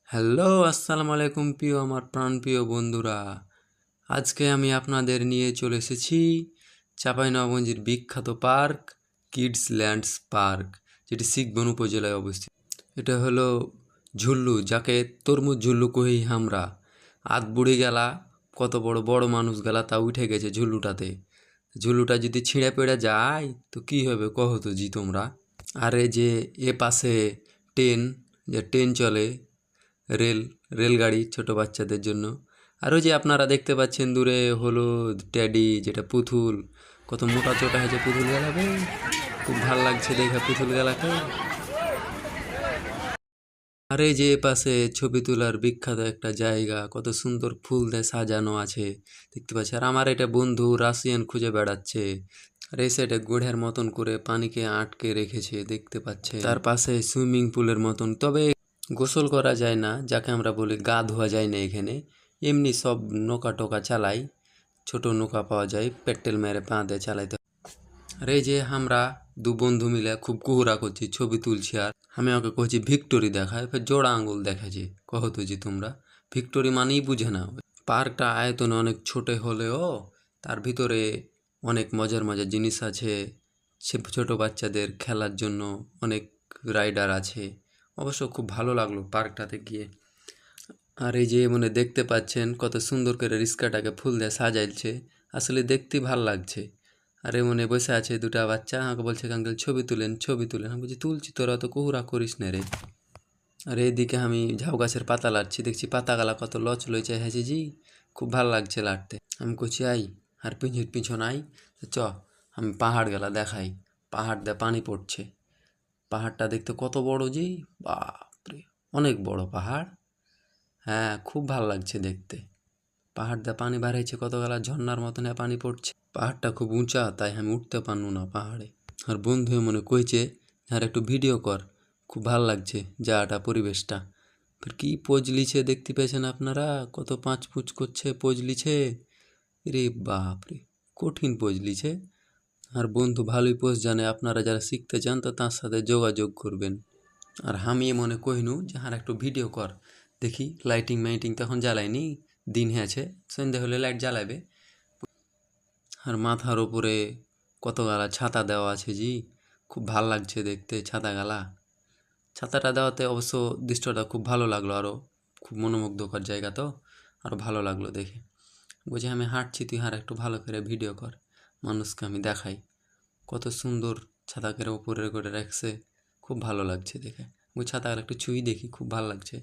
Hello, আসসালামু আলাইকুম প্রিয় আমার প্রাণপ্রিয় বন্ধুরা। আজকে আমি আপনাদের নিয়ে চলে এসেছি চাঁপাইনবাবগঞ্জের বিখ্যাত পার্ক কিডস ল্যান্ডস পার্ক, যেটি শিখবন উপজেলায় অবস্থিত। এটা হলো ঝুল্লু, যাকে তরমুজ ঝুল্লু কহি আমরা। আধ বুড়ি গেলা, কত বড় বড় মানুষ গেলা তা উঠে গেছে ঝুল্লুটাতে। ঝুল্লুটা যদি ছিঁড়ে পেড়ে যায় তো কী হবে কহ তো জি তোমরা। আর এই যে এ পাশে ট্রেন, যে ট্রেন চলে, রেলগাড়ি ছোট বাচ্চাদের জন্য। আর ওই যে আপনারা দেখতে পাচ্ছেন দূরে হলুদ ট্যাডি, যেটা পুতুল, কত মোটা চোটা হয়েছে পুতুল গেলাকে। খুব ভাল লাগছে দেখে পুতুল গেলাকে। আর এই যে এ পাশে ছবি তোলার বিখ্যাত একটা জায়গা, কত সুন্দর ফুল দিয়ে সাজানো আছে দেখতে পাচ্ছি। আর আমার এটা বন্ধু রাশিয়ান খুঁজে বেড়াচ্ছে। আর এই সাইডে গোড়ের মতন করে পানিকে আটকে রেখেছে দেখতে পাচ্ছে। তার পাশে সুইমিং পুলের মতন, তবে গোসল করা যায় না, যাকে আমরা বলি গা ধোয়া যায় না এখানে। এমনি সব নৌকা টোকা চালাই, ছোট নৌকা পাওয়া যায়, পেট্রোল মেরে পা দিয়ে চালাইতে। আর এই যে আমরা দু বন্ধু মিলে খুব কুহুরা করছি, ছবি তুলছি। আর আমি ওকে কইছি ভিক্টোরি দেখায়, ফের জোড়া আঙুল দেখাচ্ছি। কহতো যে তোমরা ভিক্টোরি মানেই বুঝে না। পার্কটা আয়তনে অনেক ছোট হলেও তার ভিতরে অনেক মজার মজার জিনিস আছে। ছোট বাচ্চাদের খেলার জন্য অনেক রাইডার আছে। অবশ্য খুব ভালো লাগলো পার্কটাতে গিয়ে। আর এই যে মানে দেখতে পাচ্ছেন কত সুন্দর করে রিস্কাটাকে ফুল দিয়ে সাজাইছে, আসলে দেখতে ভাল লাগছে। আর মনে বসে আছে দুটা বাচ্চা, আমাকে বলছে আঙ্কেল ছবি তুলেন ছবি তুলেন। আমি বলছি তুলছি, তোরা তো কুহুরা করিস না রে। আর এইদিকে আমি ঝাউ গাছের পাতা লাটছি, দেখছি পাতাগালা কত লচ লইছে হেসে জি, খুব ভাল লাগছে লাটতে। আমি কইছি আই আর পিছন আই, চ আমি পাহাড় গেলা দেখাই। পাহাড় দিয়ে পানি পড়ছে, পাহাড়টা দেখতে কত বড় জি, বাপরে অনেক বড় পাহাড়। হ্যাঁ, খুব ভাল লাগছে দেখতে। পাহাড় দিয়ে পানি বাড়াইছে, কত গেলা ঝর্নার মতন পানি পড়ছে। পাহাড়টা খুব উঁচা, তাই আমি উঠতে পারবো না পাহাড়ে। আর বন্ধু মনে কইছে আর একটু ভিডিও কর, খুব ভাল লাগছে জায়গাটা, পরিবেশটা। ফের কি পোজ লিছে দেখতে পেয়েছেন আপনারা, কত পাঁচ পুচ করছে পোজ লিছে। রে বাপ রে, কঠিন পোজ লিছে। আর বন্ধু ভালোই পোজ জানে, আপনারা যারা শিখতে চান তো তার সাথে যোগাযোগ করবেন। আর আমি মনে কইনু যে আর একটু ভিডিও কর, দেখি লাইটিং মাইটিং তখন জ্বালায়নি, দিন হয়েছে, সন্ধ্যে হলে লাইট জ্বালাবে। আর মাথার উপরে কত গালা ছাতা দেওয়া আছে জি, খুব ভাল লাগছে দেখতে ছাতা গালা। ছাতাটা দেওয়াতে অবশ্য দৃশ্যটা খুব ভালো লাগলো, আরও খুব মনোমুগ্ধকর জায়গা তো, আরও ভালো লাগলো দেখে। বলছি আমি হাঁটছি, তুই আর একটু ভালো করে ভিডিও কর, মানুষকে আমি দেখাই কত সুন্দর ছাতা করে উপরে করে রাখছে, খুব ভালো লাগছে দেখে। ওই ছাতা একটু ছুঁই দেখি, খুব ভালো লাগছে।